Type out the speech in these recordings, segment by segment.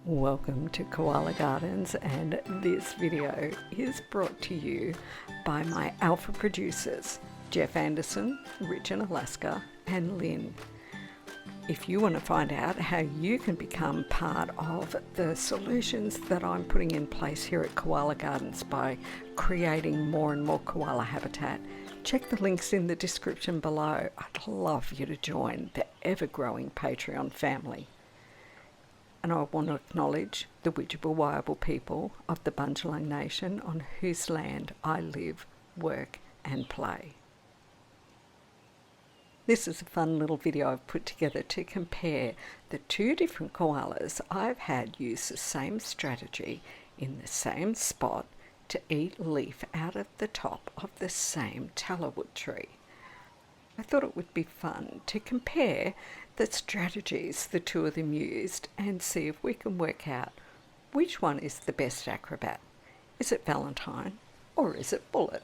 Welcome to Koala Gardens, and this video is brought to you by my alpha producers, Jeff Anderson, Rich in Alaska, and Lynn. If you want to find out how you can become part of the solutions that I'm putting in place here at Koala Gardens by creating more and more koala habitat, check the links in the description below. I'd love you to join the ever-growing Patreon family. And I want to acknowledge the Widjabul people of the Bundjalung Nation on whose land I live, work and play. This is a fun little video I've put together to compare the two different koalas I've had use the same strategy in the same spot to eat leaf out of the top of the same tallowood tree. I thought it would be fun to compare the strategies the two of them used and see if we can work out which one is the best acrobat. Is it Valentine or is it Bullet?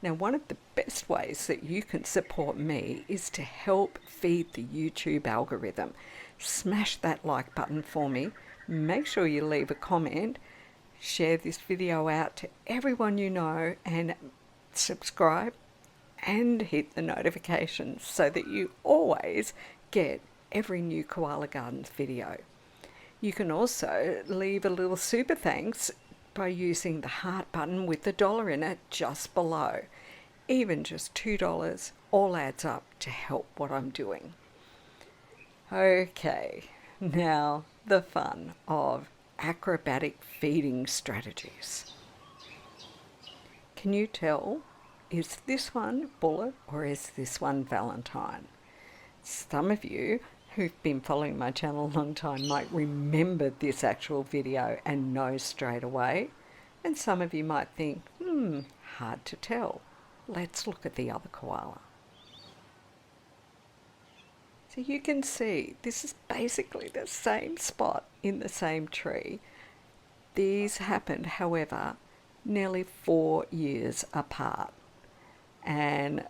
Now, one of the best ways that you can support me is to help feed the YouTube algorithm. Smash that like button for me, make sure you leave a comment, share this video out to everyone you know, and subscribe and hit the notifications so that you always get every new Koala Gardens video. You can also leave a little super thanks by using the heart button with the dollar in it just below. Even just $2 all adds up to help what I'm doing. Okay, now the fun of acrobatic feeding strategies. Can you tell? Is this one Bullet or is this one Valentine? Some of you who've been following my channel a long time might remember this actual video and know straight away. And some of you might think, hard to tell. Let's look at the other koala. So you can see this is basically the same spot in the same tree. These happened, however, nearly 4 years apart. And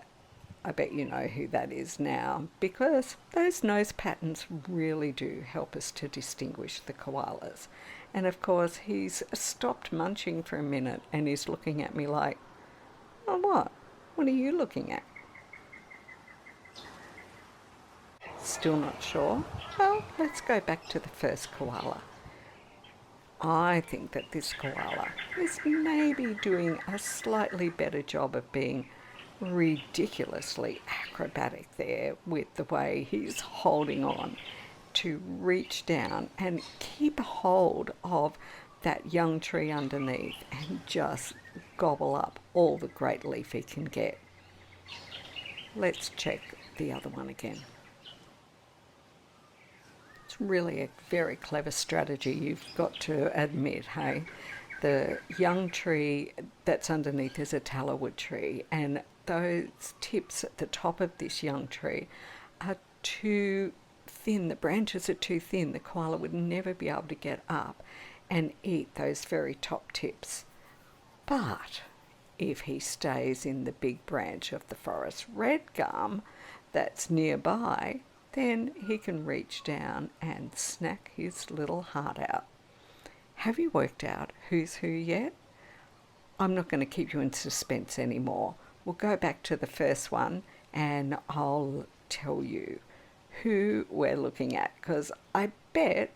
I bet you know who that is now, because those nose patterns really do help us to distinguish the koalas. And of course, he's stopped munching for a minute and he's looking at me like, oh, what? What are you looking at? Still not sure? Well, let's go back to the first koala. I think that this koala is maybe doing a slightly better job of being ridiculously acrobatic there with the way he's holding on to reach down and keep a hold of that young tree underneath and just gobble up all the great leaf he can get. Let's check the other one again. It's really a very clever strategy, you've got to admit, hey? The young tree that's underneath is a tallowood tree, and those tips at the top of this young tree are too thin. The branches are too thin. The koala would never be able to get up and eat those very top tips. But if he stays in the big branch of the forest red gum that's nearby, then he can reach down and snack his little heart out. Have you worked out who's who yet? I'm not going to keep you in suspense anymore. We'll go back to the first one and I'll tell you who we're looking at, because I bet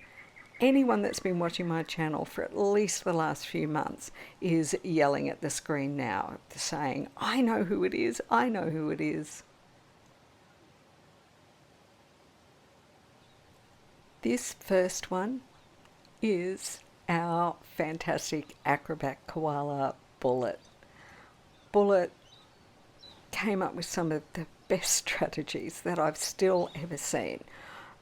anyone that's been watching my channel for at least the last few months is yelling at the screen now, saying, I know who it is, I know who it is. This first one is our fantastic acrobat koala, Bullet. Bullet came up with some of the best strategies that I've still ever seen.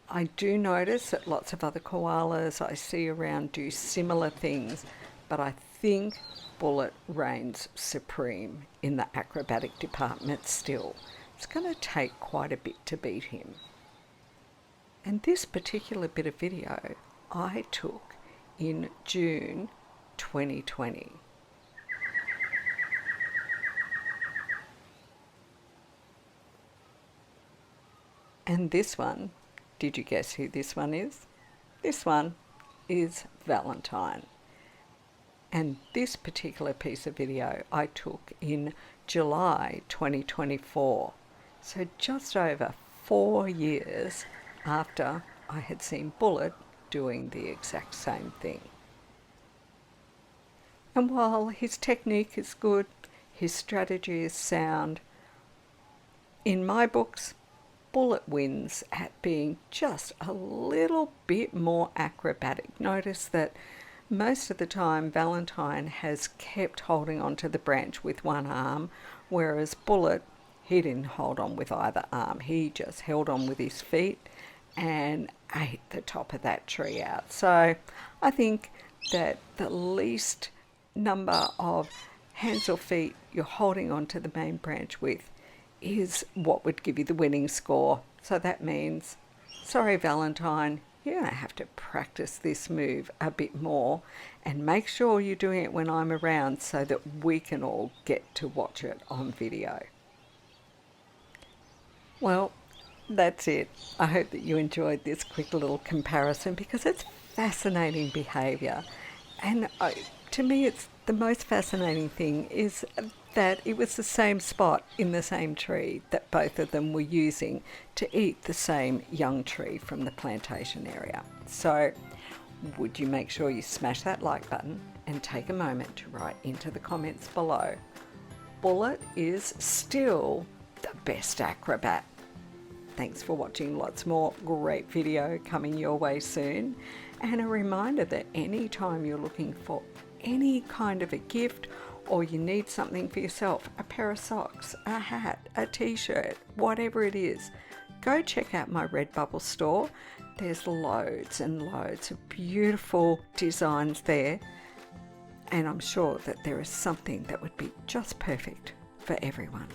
I do notice that lots of other koalas I see around do similar things, but I think Bullet reigns supreme in the acrobatic department still. It's going to take quite a bit to beat him. And this particular bit of video I took in June 2020. And this one, did you guess who this one is? This one is Valentine. And this particular piece of video I took in July 2024. So just over 4 years after I had seen Bullet doing the exact same thing. And while his technique is good, his strategy is sound, in my books, Bullet wins at being just a little bit more acrobatic. Notice that most of the time Valentine has kept holding onto the branch with one arm, whereas Bullet, he didn't hold on with either arm. He just held on with his feet and ate the top of that tree out. So I think that the least number of hands or feet you're holding onto the main branch with is what would give you the winning score. So that means, sorry Valentine, you're going to have to practice this move a bit more and make sure you're doing it when I'm around so that we can all get to watch it on video. Well, that's it. I hope that you enjoyed this quick little comparison because it's fascinating behaviour. And to me, it's the most fascinating thing is that it was the same spot in the same tree that both of them were using to eat the same young tree from the plantation area. So would you make sure you smash that like button and take a moment to write into the comments below, Bullet is still the best acrobat. Thanks for watching. Lots more great video coming your way soon. And a reminder that anytime you're looking for any kind of a gift or you need something for yourself, a pair of socks, a hat, a t-shirt, whatever it is, go check out my Redbubble store. There's loads and loads of beautiful designs there, and I'm sure that there is something that would be just perfect for everyone.